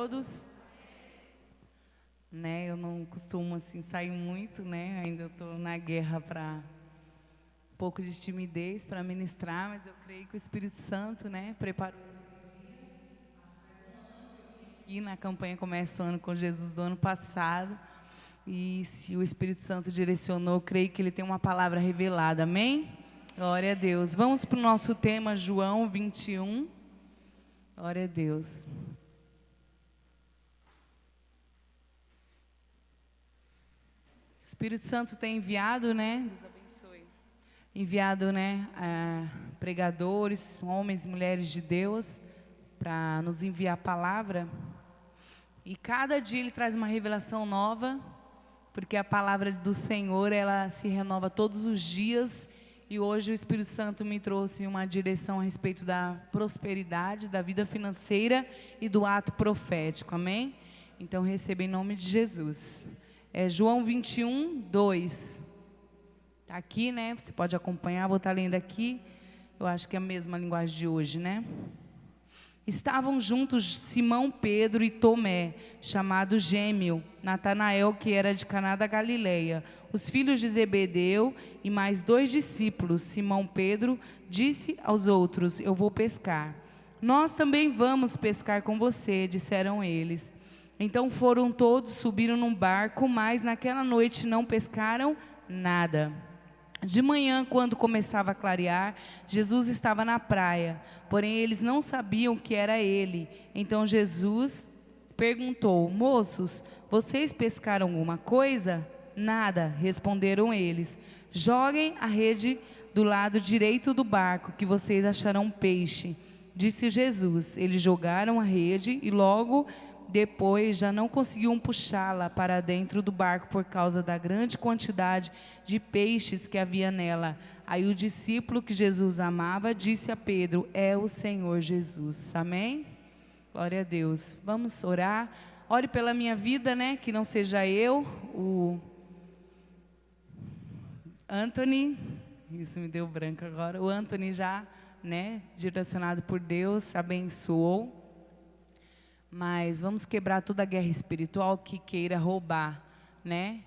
todos. Né, eu não costumo assim sair muito, né? Ainda estou na guerra para um pouco de timidez para ministrar, mas eu creio que o Espírito Santo, né, preparou aqui na campanha Começa o Ano com Jesus do ano passado. E se o Espírito Santo direcionou, creio que ele tem uma palavra revelada. Amém? Glória a Deus. Vamos para o nosso tema, João 21. Glória a Deus. O Espírito Santo tem enviado, né? Deus abençoe. Enviado, né? Pregadores, homens e mulheres de Deus, para nos enviar a palavra. E cada dia ele traz uma revelação nova, porque a palavra do Senhor, ela se renova todos os dias. E hoje o Espírito Santo me trouxe uma direção a respeito da prosperidade, da vida financeira e do ato profético. Amém? Então receba em nome de Jesus. É João 21, 2. Está aqui, né? Você pode acompanhar, vou estar lendo aqui. Eu acho que é a mesma linguagem de hoje, né? Estavam juntos Simão, Pedro e Tomé, chamado Gêmeo, Natanael, que era de Caná da Galileia, os filhos de Zebedeu e mais 2 discípulos. Simão Pedro disse aos outros: eu vou pescar. Nós também vamos pescar com você, disseram eles. Então foram todos, subiram num barco, mas naquela noite não pescaram nada. De manhã, quando começava a clarear, Jesus estava na praia, porém eles não sabiam que era ele. Então Jesus perguntou: moços, vocês pescaram alguma coisa? Nada, responderam eles. Joguem a rede do lado direito do barco, que vocês acharão peixe, disse Jesus. Eles jogaram a rede e logo depois já não conseguiam puxá-la para dentro do barco por causa da grande quantidade de peixes que havia nela. Aí o discípulo que Jesus amava disse a Pedro: é o Senhor Jesus. Amém? Glória a Deus. Vamos orar. Ore pela minha vida, né? Que não seja eu, o Anthony. Isso me deu branco agora. O Anthony já, né? Direcionado por Deus, abençoou. Mas vamos quebrar toda a guerra espiritual que queira roubar, né,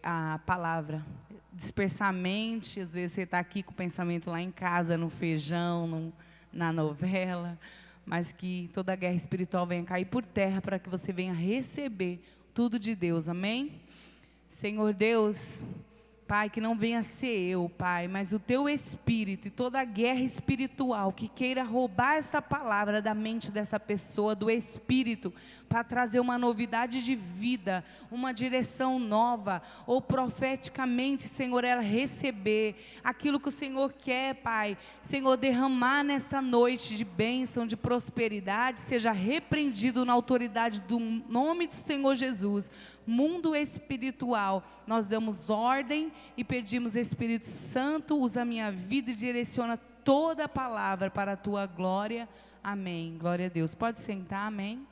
a palavra. Dispersar a mente, às vezes você está aqui com o pensamento lá em casa, no feijão, na novela, mas que toda a guerra espiritual venha cair por terra para que você venha receber tudo de Deus, amém? Senhor Deus, Pai, que não venha ser eu, Pai, mas o Teu Espírito e toda a guerra espiritual que queira roubar esta palavra da mente dessa pessoa, do Espírito, para trazer uma novidade de vida, uma direção nova, ou profeticamente, Senhor, ela receber aquilo que o Senhor quer, Pai. Senhor, derramar nesta noite de bênção, de prosperidade, seja repreendido na autoridade do nome do Senhor Jesus. Mundo espiritual, nós damos ordem e pedimos: Espírito Santo, usa a minha vida e direciona toda a palavra para a tua glória. Amém. Glória a Deus. Pode sentar, amém.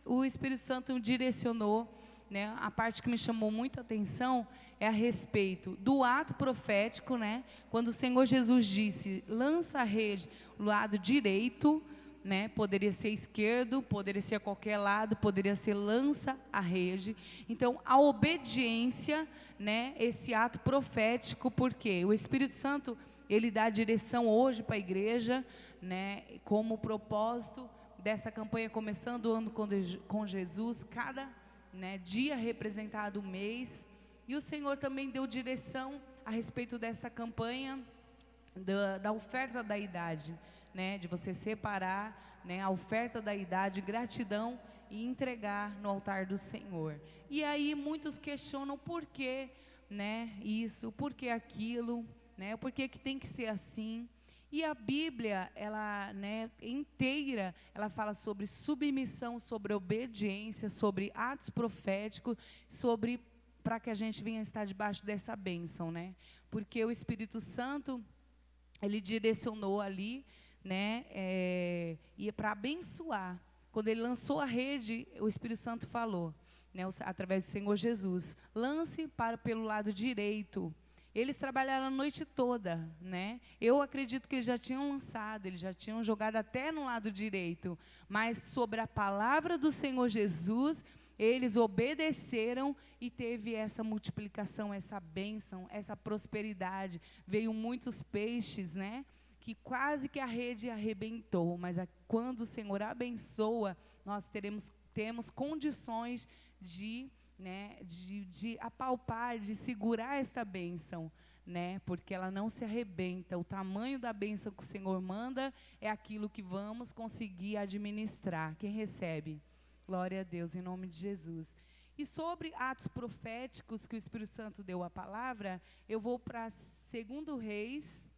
O Espírito Santo direcionou, né, a parte que me chamou muita atenção é a respeito do ato profético, né, quando o Senhor Jesus disse: lança a rede do lado direito, né, poderia ser esquerdo, poderia ser a qualquer lado, poderia ser lança a rede. Então a obediência, né, esse ato profético, porque o Espírito Santo, ele dá a direção hoje para a igreja, né, como propósito dessa campanha Começando o Ano com Jesus, cada, né, dia representado, mês. E o Senhor também deu direção a respeito dessa campanha da oferta da idade, né, de você separar, né, a oferta da idade, gratidão, e entregar no altar do Senhor. E aí muitos questionam por que, né, isso, por que aquilo, né, por que tem que ser assim. E a Bíblia, ela, né, inteira, ela fala sobre submissão, sobre obediência, sobre atos proféticos, sobre para que a gente venha estar debaixo dessa bênção, né? Porque o Espírito Santo, ele direcionou ali, né, e para abençoar. Quando ele lançou a rede, o Espírito Santo falou, né, através do Senhor Jesus: lance pelo lado direito. Eles trabalharam a noite toda, né? Eu acredito que eles já tinham lançado, eles já tinham jogado até no lado direito, mas sobre a palavra do Senhor Jesus, eles obedeceram e teve essa multiplicação, essa bênção, essa prosperidade. Veio muitos peixes, né? Que quase que a rede arrebentou, mas quando o Senhor abençoa, nós temos condições de, né, de apalpar, de segurar esta bênção, né? Porque ela não se arrebenta. O tamanho da bênção que o Senhor manda é aquilo que vamos conseguir administrar. Quem recebe? Glória a Deus, em nome de Jesus. E sobre atos proféticos que o Espírito Santo deu a palavra, eu vou para 2 Reis,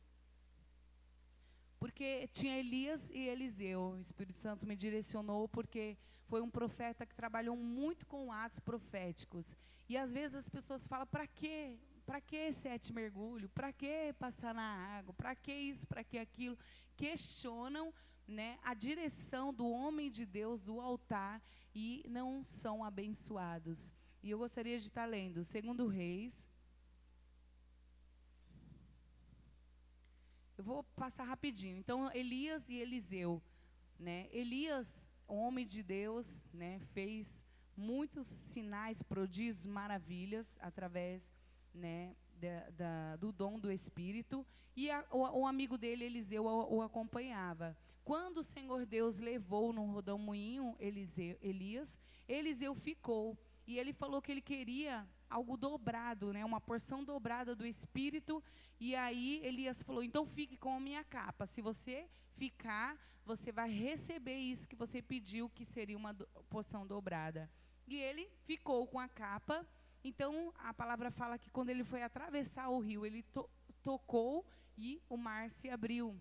porque tinha Elias e Eliseu. O Espírito Santo me direcionou porque foi um profeta que trabalhou muito com atos proféticos. E às vezes as pessoas falam, para quê? Para que 7 mergulhos? Para que passar na água? Para que isso? Para que aquilo? Questionam, né, a direção do homem de Deus, do altar, e não são abençoados. E eu gostaria de estar lendo 2 Reis. Eu vou passar rapidinho. Então, Elias e Eliseu, né? Elias, homem de Deus, né, fez muitos sinais, prodígios, maravilhas através, né, do dom do Espírito, e o amigo dele, Eliseu, o acompanhava. Quando o Senhor Deus levou no rodamuinho Elias, Eliseu ficou, e ele falou que ele queria algo dobrado, né, uma porção dobrada do Espírito, e aí Elias falou, então fique com a minha capa, se você ficar, você vai receber isso que você pediu, que seria uma porção dobrada. E ele ficou com a capa. Então, a palavra fala que quando ele foi atravessar o rio, ele tocou e o mar se abriu.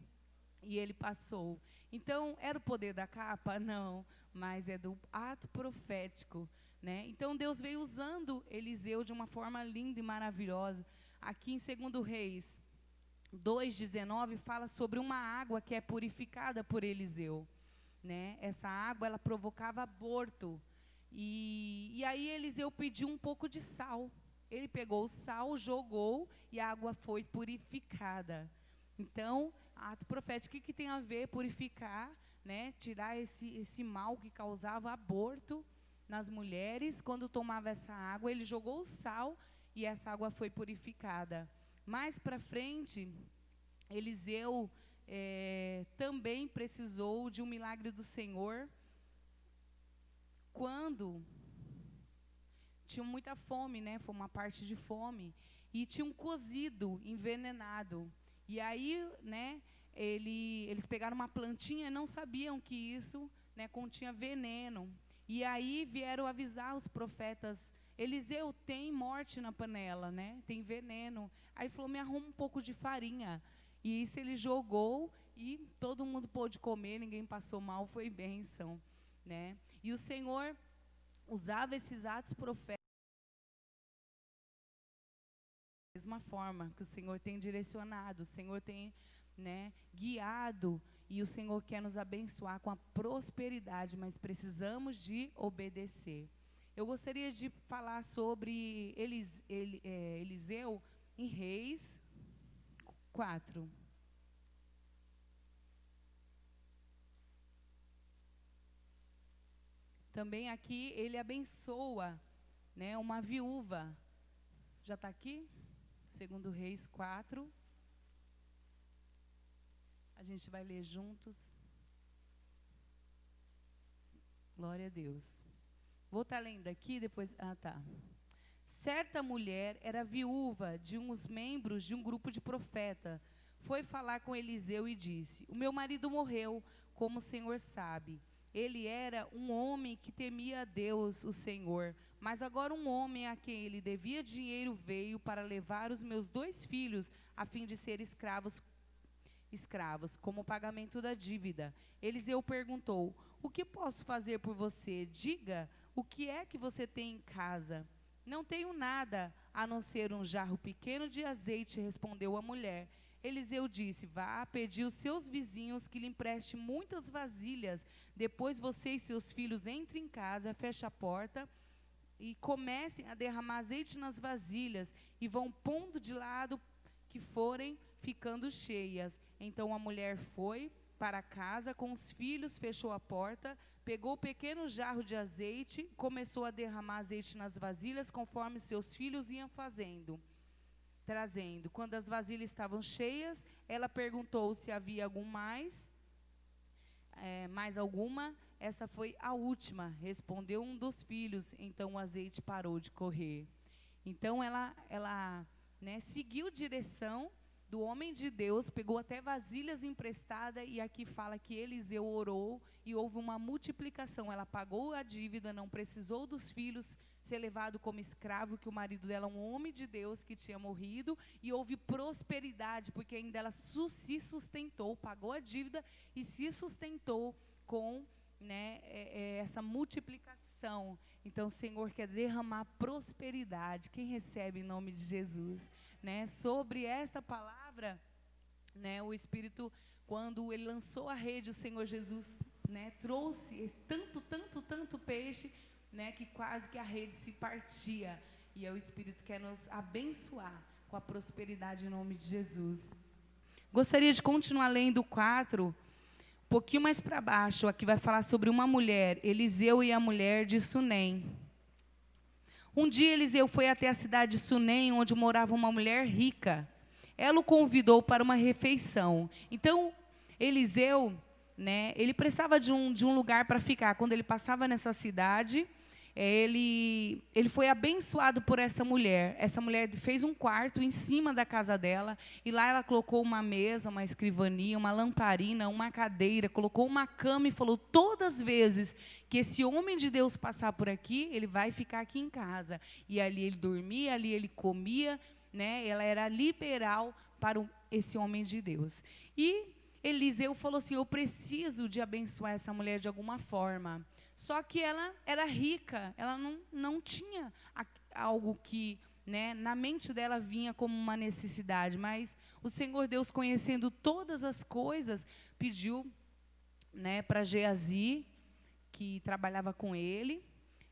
E ele passou. Então, era o poder da capa? Não, mas é do ato profético, né? Então, Deus veio usando Eliseu de uma forma linda e maravilhosa. Aqui em 2 Reis 2:19 fala sobre uma água que é purificada por Eliseu, né? Essa água, ela provocava aborto. E aí Eliseu pediu um pouco de sal. Ele pegou o sal, jogou e a água foi purificada. Então, ato profético, o que tem a ver purificar, né? Tirar esse mal que causava aborto nas mulheres. Quando tomava essa água, ele jogou o sal e essa água foi purificada. Mais para frente, Eliseu também precisou de um milagre do Senhor, quando tinha muita fome, né? Foi uma parte de fome, e tinha um cozido envenenado. E aí, né, eles pegaram uma plantinha e não sabiam que isso, né, continha veneno. E aí vieram avisar os profetas, Eliseu, tem morte na panela, né? Tem veneno. Aí falou, me arruma um pouco de farinha. E isso ele jogou e todo mundo pôde comer, ninguém passou mal, foi bênção, né? E o Senhor usava esses atos proféticos da mesma forma que o Senhor tem direcionado, o Senhor tem, né, guiado, e o Senhor quer nos abençoar com a prosperidade, mas precisamos de obedecer. Eu gostaria de falar sobre Eliseu em Reis 4. Também aqui ele abençoa, né, uma viúva. Já está aqui? 2 Reis 4. A gente vai ler juntos. Glória a Deus. Vou estar lendo aqui, depois... Ah, tá. Certa mulher era viúva de uns membros de um grupo de profeta. Foi falar com Eliseu e disse, o meu marido morreu, como o Senhor sabe. Ele era um homem que temia a Deus, o Senhor. Mas agora um homem a quem ele devia dinheiro veio para levar os meus 2 filhos, a fim de ser escravos, como pagamento da dívida. Eliseu perguntou, o que posso fazer por você? Diga, o que é que você tem em casa? Não tenho nada, a não ser um jarro pequeno de azeite, respondeu a mulher. Eliseu disse, vá pedir aos seus vizinhos que lhe empreste muitas vasilhas. Depois você e seus filhos entrem em casa, feche a porta e comecem a derramar azeite nas vasilhas e vão pondo de lado que forem ficando cheias. Então a mulher foi para casa com os filhos, fechou a porta, pegou o pequeno jarro de azeite, começou a derramar azeite nas vasilhas, conforme seus filhos iam trazendo. Quando as vasilhas estavam cheias, ela perguntou se havia mais alguma. Essa foi a última, respondeu um dos filhos. Então o azeite parou de correr. Então ela seguiu direção do homem de Deus, pegou até vasilhas emprestadas, e aqui fala que Eliseu orou e houve uma multiplicação. Ela pagou a dívida, não precisou dos filhos ser levado como escravo, que o marido dela é um homem de Deus que tinha morrido, e houve prosperidade, porque ainda ela se sustentou, pagou a dívida e se sustentou com essa multiplicação. Então o Senhor quer derramar prosperidade. Quem recebe em nome de Jesus? Sobre essa palavra, o Espírito, quando ele lançou a rede, o Senhor Jesus trouxe tanto peixe, que quase que a rede se partia. E o Espírito quer nos abençoar com a prosperidade em nome de Jesus. Gostaria de continuar lendo o 4, um pouquinho mais para baixo. Aqui vai falar sobre uma mulher, Eliseu e a mulher de Sunem. Um dia Eliseu foi até a cidade de Sunem, onde morava uma mulher rica. Ela o convidou para uma refeição. Então, Eliseu, ele precisava de um lugar para ficar. Quando ele passava nessa cidade, ele foi abençoado por essa mulher. Essa mulher fez um quarto em cima da casa dela, e lá ela colocou uma mesa, uma escrivaninha, uma lamparina, uma cadeira, colocou uma cama e falou: todas as vezes que esse homem de Deus passar por aqui, ele vai ficar aqui em casa. E ali ele dormia, ali ele comia, ela era liberal para esse homem de Deus. E Eliseu falou assim: eu preciso de abençoar essa mulher de alguma forma. Só que ela era rica, ela não tinha algo que na mente dela vinha como uma necessidade. Mas o Senhor Deus, conhecendo todas as coisas, pediu para Geazi, que trabalhava com ele,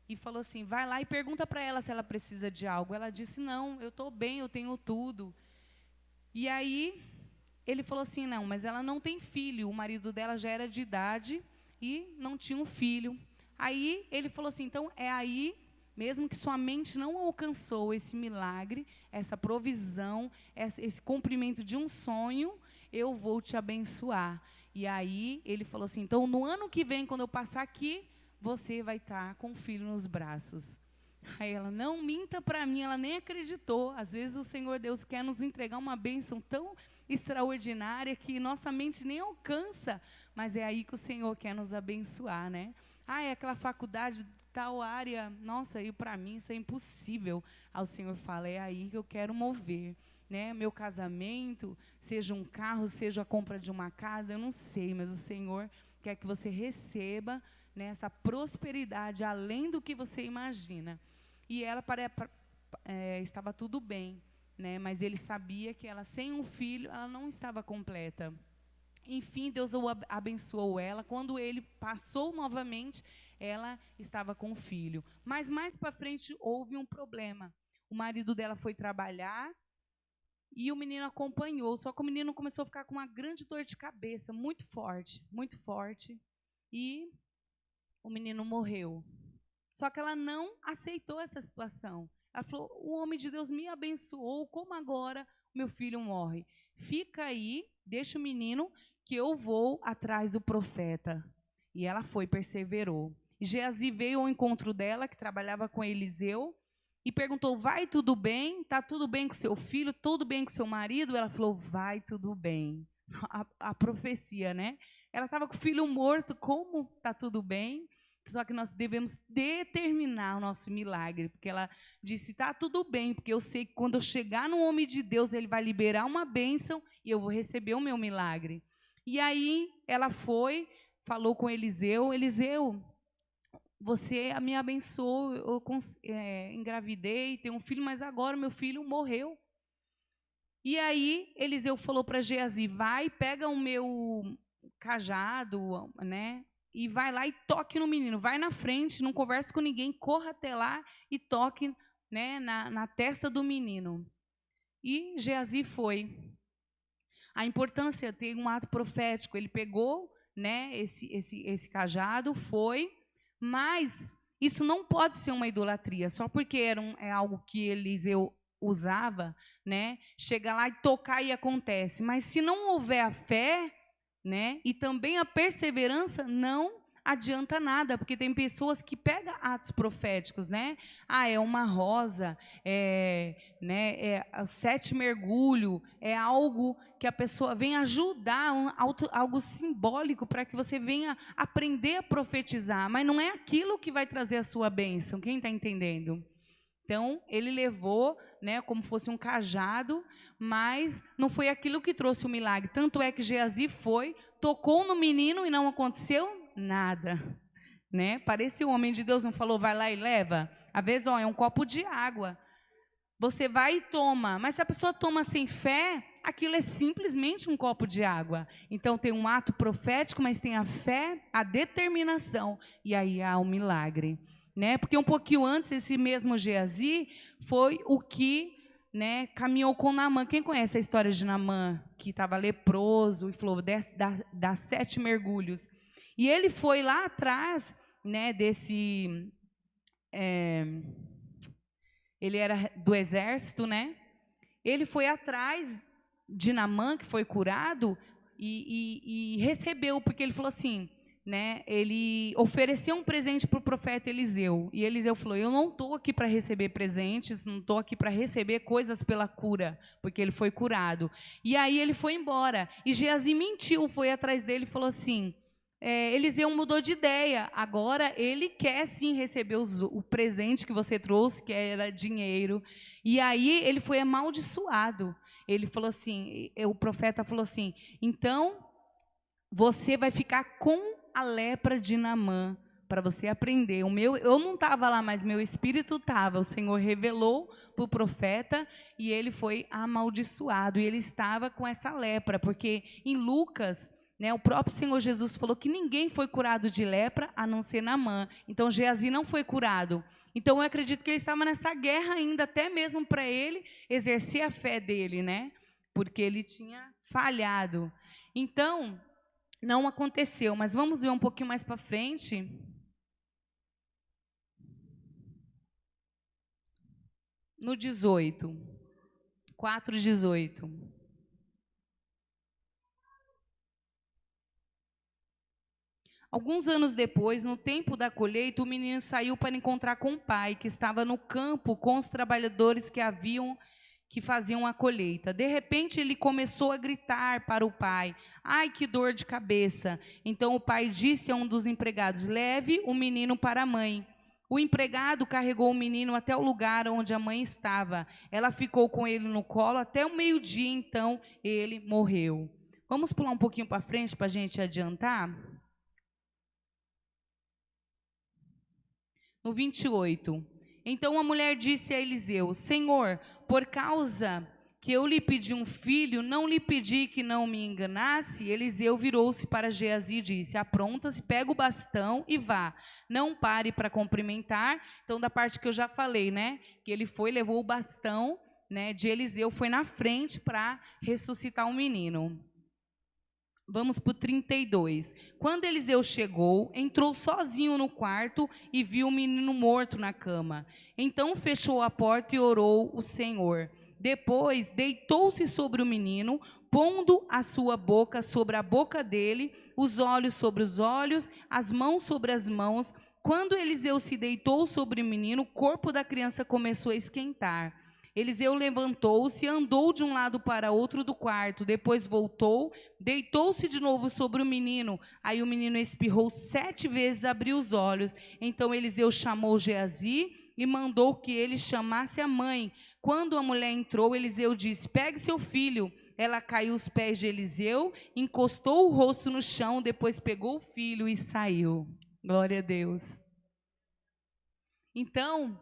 e falou assim: vai lá e pergunta para ela se ela precisa de algo. Ela disse: não, eu estou bem, eu tenho tudo. E aí ele falou assim: não, mas ela não tem filho. O marido dela já era de idade e não tinha um filho. Aí ele falou assim: então é aí, mesmo que sua mente não alcançou esse milagre, essa provisão, esse cumprimento de um sonho, eu vou te abençoar. E aí ele falou assim: então no ano que vem, quando eu passar aqui, você vai estar com o filho nos braços. Aí ela: não minta para mim. Ela nem acreditou. Às vezes o Senhor Deus quer nos entregar uma bênção tão extraordinária que nossa mente nem alcança, mas é aí que o Senhor quer nos abençoar, é aquela faculdade de tal área, nossa, e para mim isso é impossível. Aí o Senhor fala: é aí que eu quero mover. Meu casamento, seja um carro, seja a compra de uma casa, eu não sei, mas o Senhor quer que você receba essa prosperidade além do que você imagina. E ela estava tudo bem, mas ele sabia que ela, sem um filho, ela não estava completa. Enfim, Deus abençoou ela. Quando ele passou novamente, ela estava com o filho. Mas mais para frente houve um problema. O marido dela foi trabalhar e o menino acompanhou. Só que o menino começou a ficar com uma grande dor de cabeça, muito forte, muito forte. E o menino morreu. Só que ela não aceitou essa situação. Ela falou: o homem de Deus me abençoou, como agora o meu filho morre? Fica aí, deixa o menino, que eu vou atrás do profeta. E ela foi, perseverou. Geazi veio ao encontro dela, que trabalhava com Eliseu, e perguntou: vai tudo bem? Está tudo bem com seu filho? Tudo bem com seu marido? Ela falou: vai tudo bem. A profecia, Ela estava com o filho morto, como está tudo bem? Só que nós devemos determinar o nosso milagre, porque ela disse: está tudo bem, porque eu sei que quando eu chegar no homem de Deus, ele vai liberar uma bênção e eu vou receber o meu milagre. E aí ela foi, falou com Eliseu: Eliseu, você me abençoou, eu engravidei, tenho um filho, mas agora meu filho morreu. E aí Eliseu falou para Geazi: vai, pega o meu cajado, e vai lá e toque no menino. Vai na frente, não converse com ninguém, corra até lá e toque na testa do menino. E Geazi foi. A importância de ter um ato profético, ele pegou, né, esse cajado, foi, mas isso não pode ser uma idolatria, só porque é algo que Eliseu usava, né, chega lá e tocar e acontece. Mas se não houver a fé, né, e também a perseverança, não adianta nada, porque tem pessoas que pegam atos proféticos, né? Ah, é uma rosa, é 7 mergulho, é algo que a pessoa vem ajudar, algo simbólico para que você venha aprender a profetizar, mas não é aquilo que vai trazer a sua bênção. Quem está entendendo? Então, ele levou, né, como fosse um cajado, mas não foi aquilo que trouxe o milagre. Tanto é que Geazi foi, tocou no menino e não aconteceu nada, né? Parece o homem de Deus não falou, vai lá e leva. Às vezes, ó, é um copo de água. Você vai e toma, mas se a pessoa toma sem fé, aquilo é simplesmente um copo de água. Então tem um ato profético, mas tem a fé, a determinação, e aí há um milagre, né? Porque um pouquinho antes, esse mesmo Geazi foi o que, né, caminhou com Naamã. Quem conhece a história de Naamã, que estava leproso e falou, dá 7 mergulhos. E ele foi lá atrás, né, ele era do exército, né? Ele foi atrás de Naamã, que foi curado, e recebeu, porque ele falou assim, né? Ele ofereceu um presente para o profeta Eliseu, e Eliseu falou, eu não estou aqui para receber presentes, não estou aqui para receber coisas pela cura, porque ele foi curado. E aí ele foi embora, e Geazi mentiu, foi atrás dele e falou assim, Eliseu mudou de ideia, agora ele quer sim receber o presente que você trouxe, que era dinheiro. E aí ele foi amaldiçoado. Ele falou assim, o profeta falou assim, então você vai ficar com a lepra de Naamã, para você aprender. Eu não estava lá, mas meu espírito estava. O Senhor revelou para o profeta e ele foi amaldiçoado. E ele estava com essa lepra, porque em Lucas, né, o próprio Senhor Jesus falou que ninguém foi curado de lepra a não ser Naamã. Então Geazi não foi curado. Então eu acredito que ele estava nessa guerra ainda, até mesmo para ele exercer a fé dele, né? Porque ele tinha falhado. Então, não aconteceu, mas vamos ver um pouquinho mais para frente. No 18, 4:18. Alguns anos depois, no tempo da colheita, o menino saiu para encontrar com o pai, que estava no campo com os trabalhadores que faziam a colheita. De repente, ele começou a gritar para o pai: ai, que dor de cabeça! Então o pai disse a um dos empregados: leve o menino para a mãe. O empregado carregou o menino até o lugar onde a mãe estava. Ela ficou com ele no colo até o meio-dia, então ele morreu. Vamos pular um pouquinho para frente para a gente adiantar? No 28. Então a mulher disse a Eliseu: Senhor, por causa que eu lhe pedi um filho, não lhe pedi que não me enganasse. Eliseu virou-se para Geazi e disse: apronta-se, pega o bastão e vá. Não pare para cumprimentar. Então, da parte que eu já falei, né? Que ele foi, levou o bastão, né, de Eliseu, foi na frente para ressuscitar o menino. Vamos para o 32. Quando Eliseu chegou, entrou sozinho no quarto e viu o menino morto na cama. Então fechou a porta e orou o Senhor. Depois deitou-se sobre o menino, pondo a sua boca sobre a boca dele, os olhos sobre os olhos, as mãos sobre as mãos. Quando Eliseu se deitou sobre o menino, o corpo da criança começou a esquentar. Eliseu levantou-se, andou de um lado para outro do quarto, depois voltou, deitou-se de novo sobre o menino. Aí o menino espirrou 7 vezes, abriu os olhos. Então Eliseu chamou Geazi e mandou que ele chamasse a mãe. Quando a mulher entrou, Eliseu disse: pegue seu filho. Ela caiu aos pés de Eliseu, encostou o rosto no chão, depois pegou o filho e saiu. Glória a Deus. Então,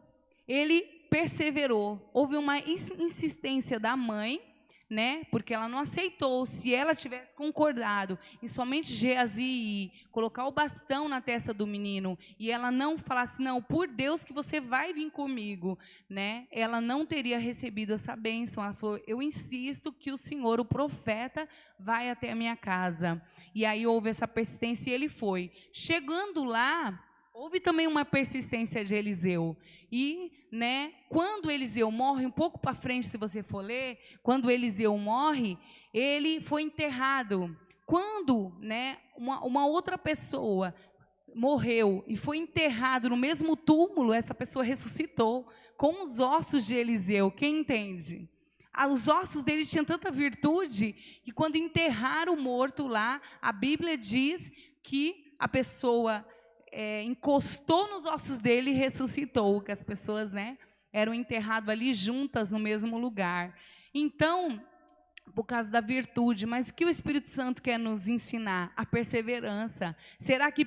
ele perseverou. Houve uma insistência da mãe, né? Porque ela não aceitou. Se ela tivesse concordado em somente Geazi ir, colocar o bastão na testa do menino, e ela não falasse, não, por Deus que você vai vir comigo, né? Ela não teria recebido essa bênção. Ela falou, eu insisto que o Senhor, o profeta, vai até a minha casa. E aí houve essa persistência e ele foi. Chegando lá, houve também uma persistência de Eliseu. E, né, quando Eliseu morre, um pouco para frente, se você for ler, quando Eliseu morre, ele foi enterrado. Quando, né, uma outra pessoa morreu e foi enterrado no mesmo túmulo, essa pessoa ressuscitou com os ossos de Eliseu. Quem entende? Os ossos dele tinham tanta virtude que quando enterraram o morto lá, a Bíblia diz que a pessoa encostou nos ossos dele e ressuscitou, que as pessoas, né, eram enterradas ali juntas no mesmo lugar. Então, por causa da virtude, mas o que o Espírito Santo quer nos ensinar? A perseverança. Será que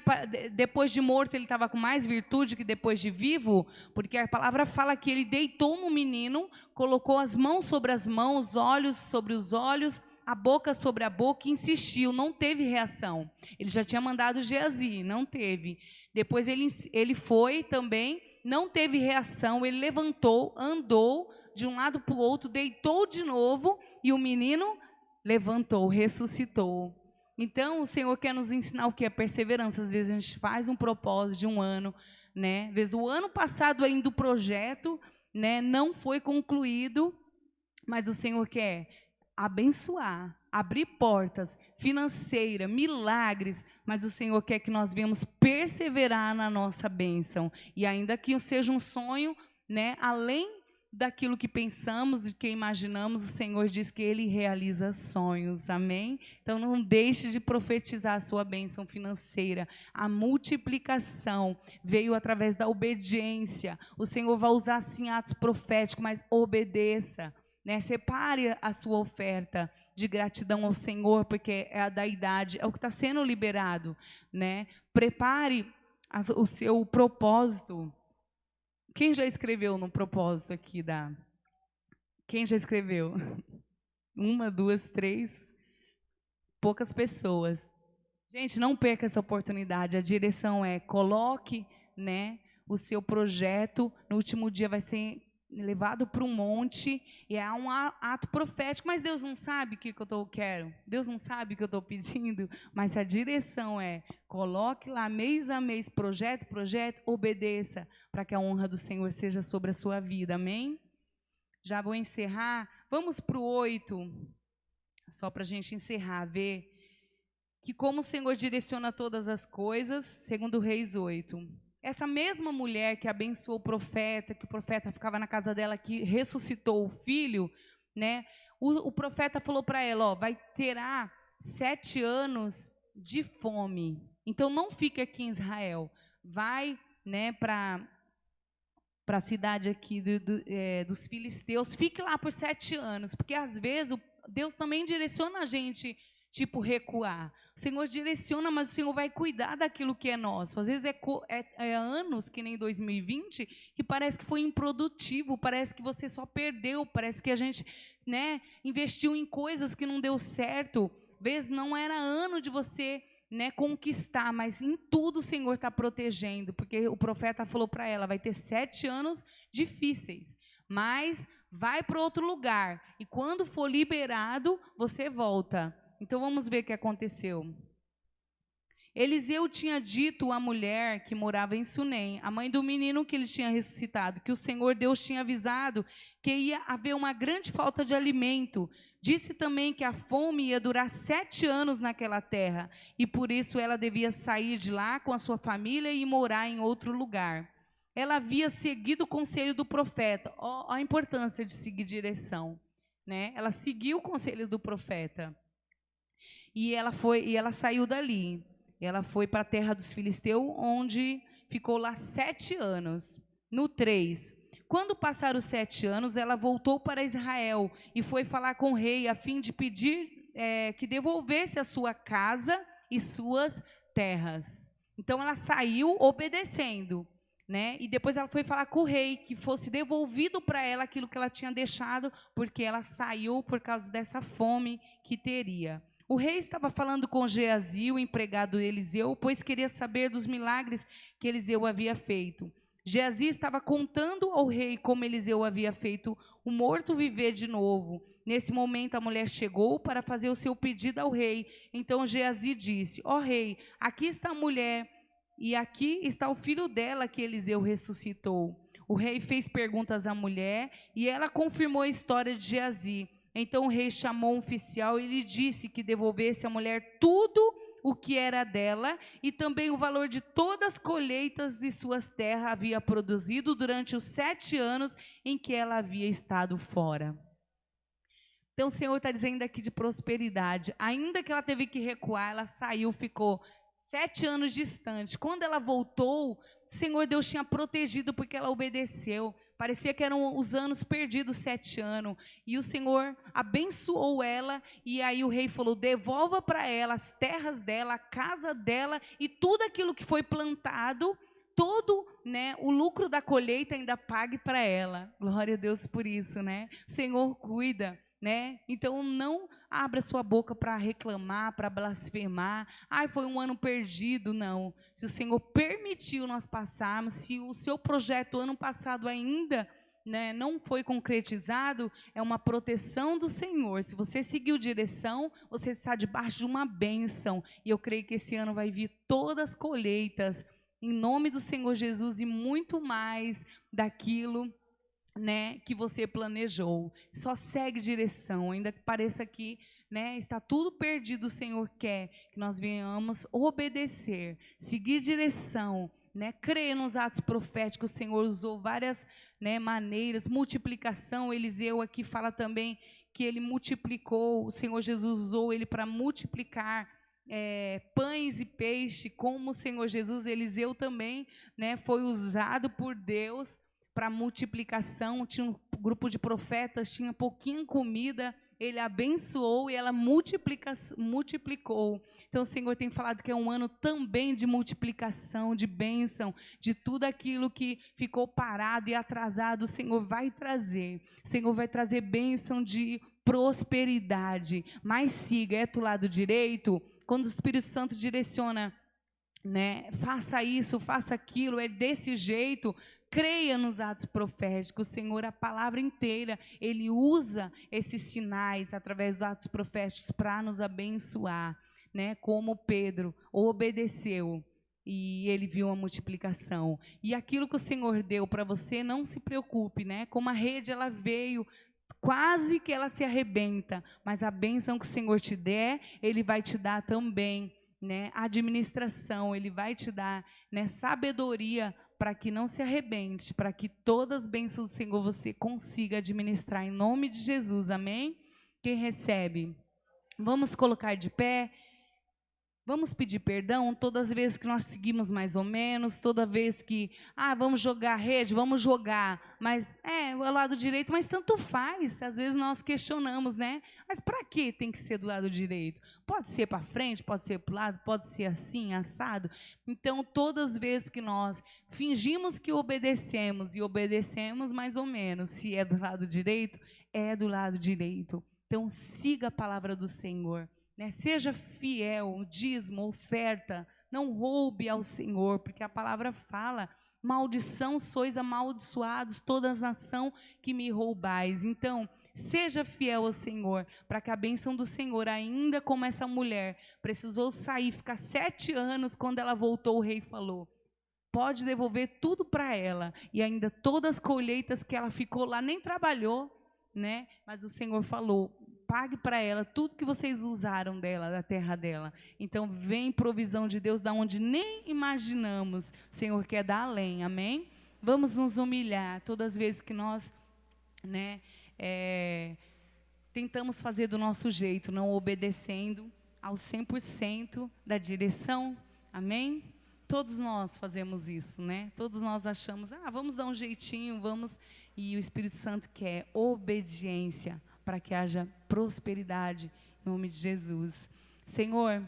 depois de morto ele estava com mais virtude que depois de vivo? Porque a palavra fala que ele deitou no menino, colocou as mãos sobre as mãos, os olhos sobre os olhos, a boca sobre a boca e insistiu, não teve reação. Ele já tinha mandado Geazi, não teve. Depois ele foi também, não teve reação, ele levantou, andou de um lado para o outro, deitou de novo e o menino levantou, ressuscitou. Então o Senhor quer nos ensinar o que é perseverança. Às vezes a gente faz um propósito de um ano, né? Às vezes o ano passado ainda o projeto, né, não foi concluído, mas o Senhor quer abençoar, abrir portas financeiras, milagres, mas o Senhor quer que nós venhamos perseverar na nossa bênção. E ainda que seja um sonho, né, além daquilo que pensamos e que imaginamos, o Senhor diz que Ele realiza sonhos, amém? Então não deixe de profetizar a sua bênção financeira. A multiplicação veio através da obediência. O Senhor vai usar sim atos proféticos, mas obedeça. Né, separe a sua oferta de gratidão ao Senhor, porque é a da idade, é o que está sendo liberado, né? Prepare o seu propósito. Quem já escreveu no propósito aqui da? Quem já escreveu? 1, 2, 3, poucas pessoas. Gente, não perca essa oportunidade. A direção é coloque, né, o seu projeto. No último dia vai ser levado para um monte, e é um ato profético, mas Deus não sabe o que eu quero, Deus não sabe o que eu estou pedindo, mas a direção é, coloque lá mês a mês, projeto, obedeça, para que a honra do Senhor seja sobre a sua vida, amém? Já vou encerrar, vamos para o 8, só para a gente encerrar, ver que como o Senhor direciona todas as coisas, segundo Reis 8, essa mesma mulher que abençoou o profeta, que o profeta ficava na casa dela, que ressuscitou o filho, né? O profeta falou para ela, ó, terá 7 anos de fome. Então não fique aqui em Israel, vai, né, para a cidade aqui dos filisteus, fique lá por 7 anos, porque às vezes Deus também direciona a gente, tipo, recuar. O Senhor direciona, mas o Senhor vai cuidar daquilo que é nosso. Às vezes é anos, que nem 2020, que parece que foi improdutivo, parece que você só perdeu, parece que a gente, né, investiu em coisas que não deu certo. Às vezes não era ano de você, né, conquistar, mas em tudo o Senhor está protegendo, porque o profeta falou para ela, vai ter 7 anos difíceis, mas vai para outro lugar, e quando for liberado, você volta. Então vamos ver o que aconteceu. Eliseu tinha dito à mulher que morava em Sunem, a mãe do menino que ele tinha ressuscitado, que o Senhor Deus tinha avisado que ia haver uma grande falta de alimento. Disse também que a fome ia durar 7 anos naquela terra, e por isso ela devia sair de lá com a sua família e morar em outro lugar. Ela havia seguido o conselho do profeta. Ó, a importância de seguir direção, né? Ela seguiu o conselho do profeta. E ela saiu dali. Ela foi para a terra dos filisteus, onde ficou lá 7 anos. No 3, quando passaram os 7 anos, ela voltou para Israel e foi falar com o rei, a fim de pedir que devolvesse a sua casa e suas terras. Então ela saiu obedecendo. né? E depois ela foi falar com o rei que fosse devolvido para ela aquilo que ela tinha deixado, porque ela saiu por causa dessa fome que teria. O rei estava falando com Geazi, o empregado Eliseu, pois queria saber dos milagres que Eliseu havia feito. Geazi estava contando ao rei como Eliseu havia feito o morto viver de novo. Nesse momento a mulher chegou para fazer o seu pedido ao rei. Então Geazi disse: ó rei, aqui está a mulher e aqui está o filho dela que Eliseu ressuscitou. O rei fez perguntas à mulher e ela confirmou a história de Geazi. Então o rei chamou um oficial e lhe disse que devolvesse à mulher tudo o que era dela e também o valor de todas as colheitas de suas terras havia produzido durante os 7 anos em que ela havia estado fora. Então o Senhor está dizendo aqui de prosperidade. Ainda que ela teve que recuar, ela saiu, ficou 7 anos distante. Quando ela voltou, o Senhor Deus tinha protegido porque ela obedeceu. Parecia que eram os anos perdidos, 7 anos. E o Senhor abençoou ela. E aí o rei falou: devolva para ela as terras dela, a casa dela e tudo aquilo que foi plantado. Todo, né, o lucro da colheita ainda pague para ela. Glória a Deus por isso, né? O Senhor cuida, né? Então não abra sua boca para reclamar, para blasfemar. Ai, foi um ano perdido. Não. Se o Senhor permitiu nós passarmos, se o seu projeto ano passado ainda, né, não foi concretizado, é uma proteção do Senhor. Se você seguiu direção, você está debaixo de uma bênção. E eu creio que esse ano vai vir todas as colheitas, em nome do Senhor Jesus, e muito mais daquilo, né, que você planejou. Só segue direção, ainda que pareça que, né, está tudo perdido. O Senhor quer que nós venhamos obedecer, seguir direção, né, crer nos atos proféticos. O Senhor usou várias, né, maneiras, multiplicação. Eliseu aqui fala também que ele multiplicou, o Senhor Jesus usou ele para multiplicar pães e peixe, como o Senhor Jesus. Eliseu também, né, foi usado por Deus para multiplicação. Tinha um grupo de profetas, tinha pouquinho comida, ele abençoou e ela multiplicou. Então o Senhor tem falado que é um ano também de multiplicação, de bênção, de tudo aquilo que ficou parado e atrasado. O Senhor vai trazer. O Senhor vai trazer bênção de prosperidade. Mas siga, é do lado direito. Quando o Espírito Santo direciona, né, faça isso, faça aquilo, é desse jeito. Creia nos atos proféticos. O Senhor, a palavra inteira, Ele usa esses sinais através dos atos proféticos para nos abençoar, né? Como Pedro obedeceu e ele viu a multiplicação. E aquilo que o Senhor deu para você, não se preocupe, né? Como a rede, ela veio, quase que ela se arrebenta, mas a bênção que o Senhor te der, Ele vai te dar também, né? Administração, Ele vai te dar, né, sabedoria para que não se arrebente, para que todas as bênçãos do Senhor você consiga administrar, em nome de Jesus, amém? Quem recebe? Vamos colocar de pé. Vamos pedir perdão todas as vezes que nós seguimos mais ou menos, toda vez que, vamos jogar rede, vamos jogar, mas o lado direito, mas tanto faz. Às vezes nós questionamos, né? Mas para que tem que ser do lado direito? Pode ser para frente, pode ser para o lado, pode ser assim, assado. Então, todas as vezes que nós fingimos que obedecemos e obedecemos mais ou menos, se é do lado direito, é do lado direito. Então, siga a palavra do Senhor. Né? Seja fiel, dízimo, oferta, não roube ao Senhor, porque a palavra fala: maldição sois amaldiçoados, toda as nação que me roubais. Então, seja fiel ao Senhor, para que a bênção do Senhor, ainda como essa mulher, precisou sair, ficar 7 anos, quando ela voltou, o rei falou: pode devolver tudo para ela, e ainda todas as colheitas que ela ficou lá, nem trabalhou, né? Mas o Senhor falou: pague para ela tudo que vocês usaram dela, da terra dela. Então vem provisão de Deus da onde nem imaginamos. O Senhor quer dar além, amém? Vamos nos humilhar todas as vezes que nós, né, tentamos fazer do nosso jeito, não obedecendo ao 100% da direção, amém? Todos nós fazemos isso, né? Todos nós achamos, vamos dar um jeitinho, vamos. E o Espírito Santo quer obediência, para que haja prosperidade, em nome de Jesus. Senhor,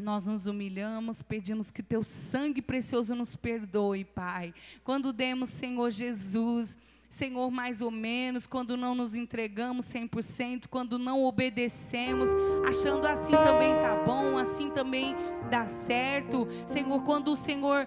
Nós nos humilhamos, pedimos que teu sangue precioso nos perdoe, Pai. Quando demos, Senhor Jesus, Senhor, mais ou menos, quando não nos entregamos 100%, quando não obedecemos, achando assim também tá bom, assim também dá certo. Senhor, quando o Senhor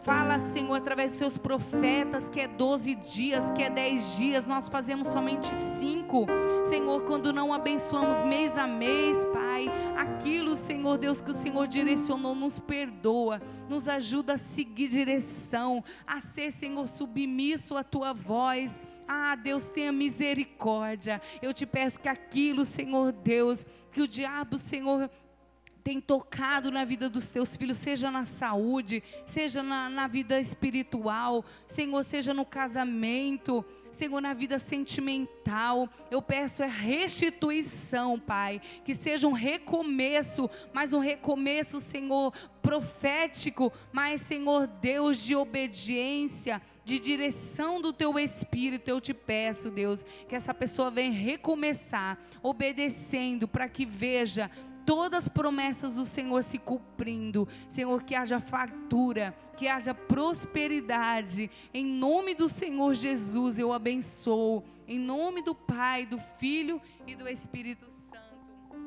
fala, Senhor, através dos seus profetas, que é 12 dias, que é 10 dias, nós fazemos somente 5. Senhor, quando não abençoamos mês a mês, Pai, aquilo, Senhor Deus, que o Senhor direcionou, nos perdoa, nos ajuda a seguir direção, a ser, Senhor, submisso à tua voz. Ah, Deus, tenha misericórdia. Eu te peço que aquilo, Senhor Deus, que o diabo, Senhor, tem tocado na vida dos teus filhos, seja na saúde, seja na vida espiritual, Senhor, seja no casamento, Senhor, na vida sentimental, eu peço a restituição, Pai, que seja um recomeço, mas um recomeço, Senhor, profético, mas, Senhor Deus, de obediência, de direção do teu Espírito. Eu te peço, Deus, que essa pessoa venha recomeçar, obedecendo, para que veja todas as promessas do Senhor se cumprindo. Senhor, que haja fartura, que haja prosperidade. Em nome do Senhor Jesus eu abençoo. Em nome do Pai, do Filho e do Espírito Santo.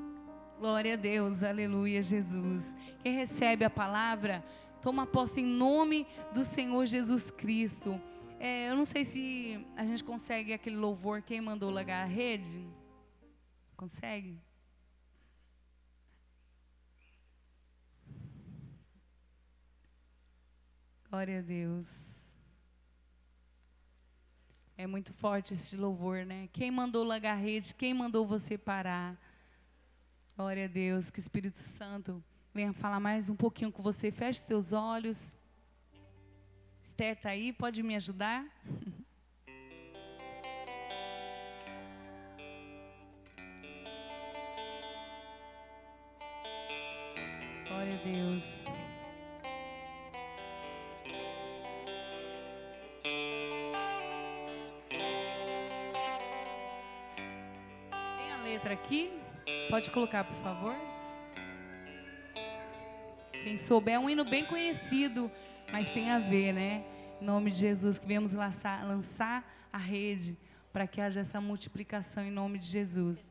Glória a Deus, aleluia, Jesus. Quem recebe a palavra, toma posse em nome do Senhor Jesus Cristo. Eu não sei se a gente consegue aquele louvor, quem mandou largar a rede? Consegue? Glória a Deus. É muito forte esse louvor, né? Quem mandou largar a rede? Quem mandou você parar? Glória a Deus. Que o Espírito Santo venha falar mais um pouquinho com você. Feche seus olhos. Esther está aí, pode me ajudar? Glória a Deus. Letra aqui, pode colocar, por favor. Quem souber, é um hino bem conhecido, mas tem a ver, né? Em nome de Jesus, que viemos lançar a rede para que haja essa multiplicação em nome de Jesus.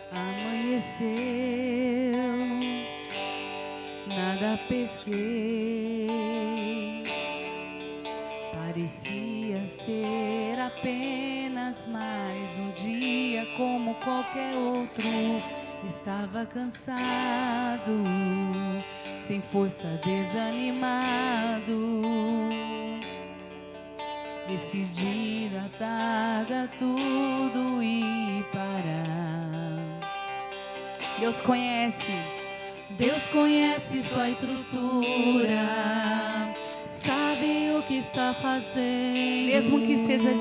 Amanheceu, nada pesquei, parecia ser apenas mais um dia como qualquer outro. Estava cansado, sem força, desanimado. Decidi largar tudo e parar. Deus conhece sua estrutura, sabe o que está fazendo. Mesmo que seja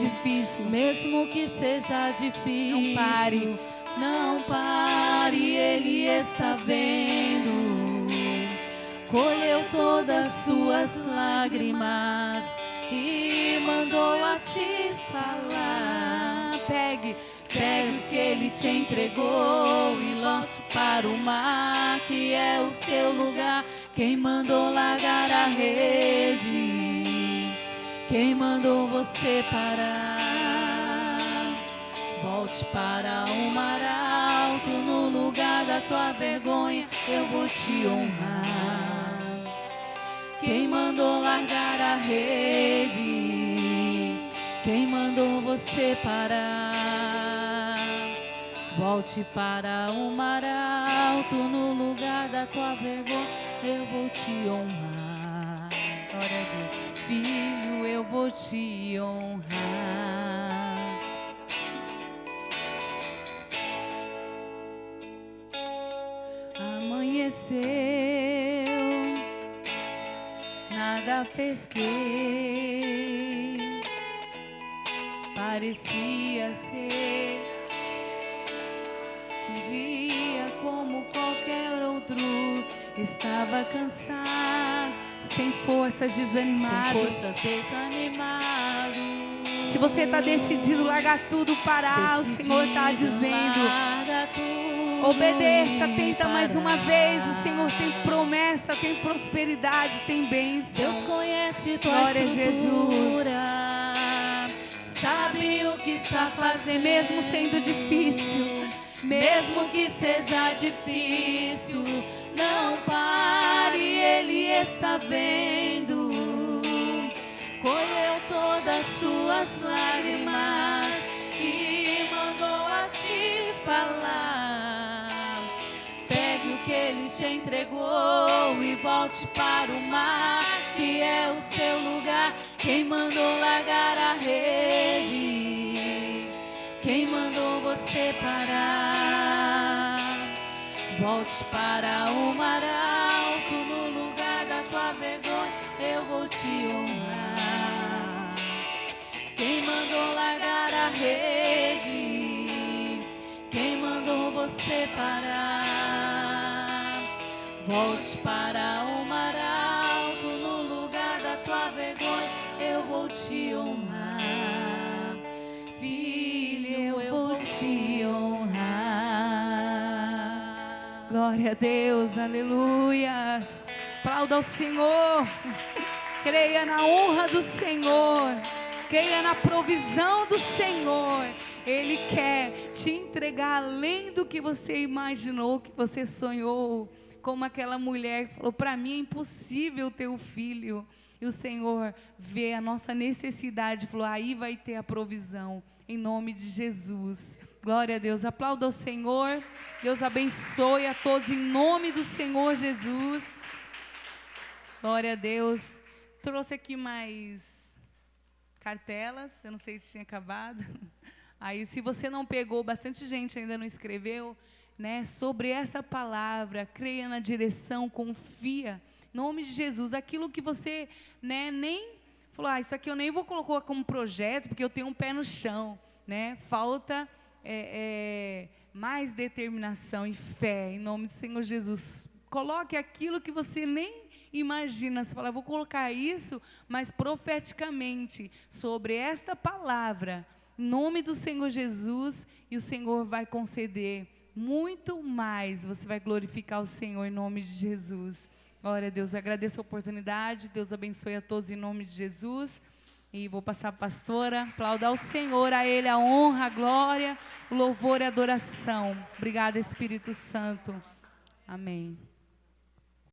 difícil, não pare, Ele está vendo. Colheu todas suas lágrimas e mandou a te falar. Pegue o que Ele te entregou e lance para o mar, que é o seu lugar. Quem mandou largar a rede? Quem mandou você parar? Volte para o mar alto, no lugar da tua vergonha eu vou te honrar. Quem mandou largar a rede? Quem mandou você parar? Volte para o mar alto, no lugar da tua vergonha eu vou te honrar. Glória a Deus. Filho, eu vou te honrar. Amanheceu, nada pesquei, parecia ser um dia como qualquer outro. Estava cansado, sem forças, desanimado. Se você está decidido largar tudo, parar, o Senhor está dizendo: obedeça, tenta mais uma vez. O Senhor tem promessa, tem prosperidade, tem bênção. Deus conhece tua estrutura, sabe o que está fazendo, mesmo sendo difícil. Mesmo que seja difícil, não pare, Ele está vendo. Colheu todas suas lágrimas e mandou a te falar. Pegue o que Ele te entregou e volte para o mar, que é o seu lugar. Quem mandou largar a rede? Quem mandou você parar? Volte para o mar alto, no lugar da tua vergonha eu vou te honrar. Quem mandou largar a rede? Quem mandou você parar? Volte para o mar alto, no lugar da tua vergonha eu vou te honrar. Filho, eu vou te honrar. Glória a Deus, aleluia. Aplauda ao Senhor. Creia na honra do Senhor. Creia na provisão do Senhor. Ele quer te entregar além do que você imaginou, que você sonhou. Como aquela mulher que falou: para mim é impossível ter um filho. E o Senhor vê a nossa necessidade e falou: aí vai ter a provisão, em nome de Jesus. Glória a Deus, aplauda o Senhor. Deus abençoe a todos em nome do Senhor Jesus. Glória a Deus. Trouxe aqui mais cartelas, eu não sei se tinha acabado. Aí, se você não pegou, bastante gente ainda não escreveu, né, sobre essa palavra. Creia na direção, confia. Em nome de Jesus, aquilo que você, né, nem falou: isso aqui eu nem vou colocar como projeto, porque eu tenho um pé no chão, né? Falta mais determinação e fé, em nome do Senhor Jesus. Coloque aquilo que você nem imagina. Você fala: vou colocar isso, mas profeticamente, sobre esta palavra, em nome do Senhor Jesus, e o Senhor vai conceder muito mais. Você vai glorificar o Senhor em nome de Jesus. Glória a Deus, agradeço a oportunidade, Deus abençoe a todos em nome de Jesus. E vou passar para a pastora, aplauda ao Senhor, a Ele a honra, a glória, o louvor e a adoração. Obrigada, Espírito Santo. Amém.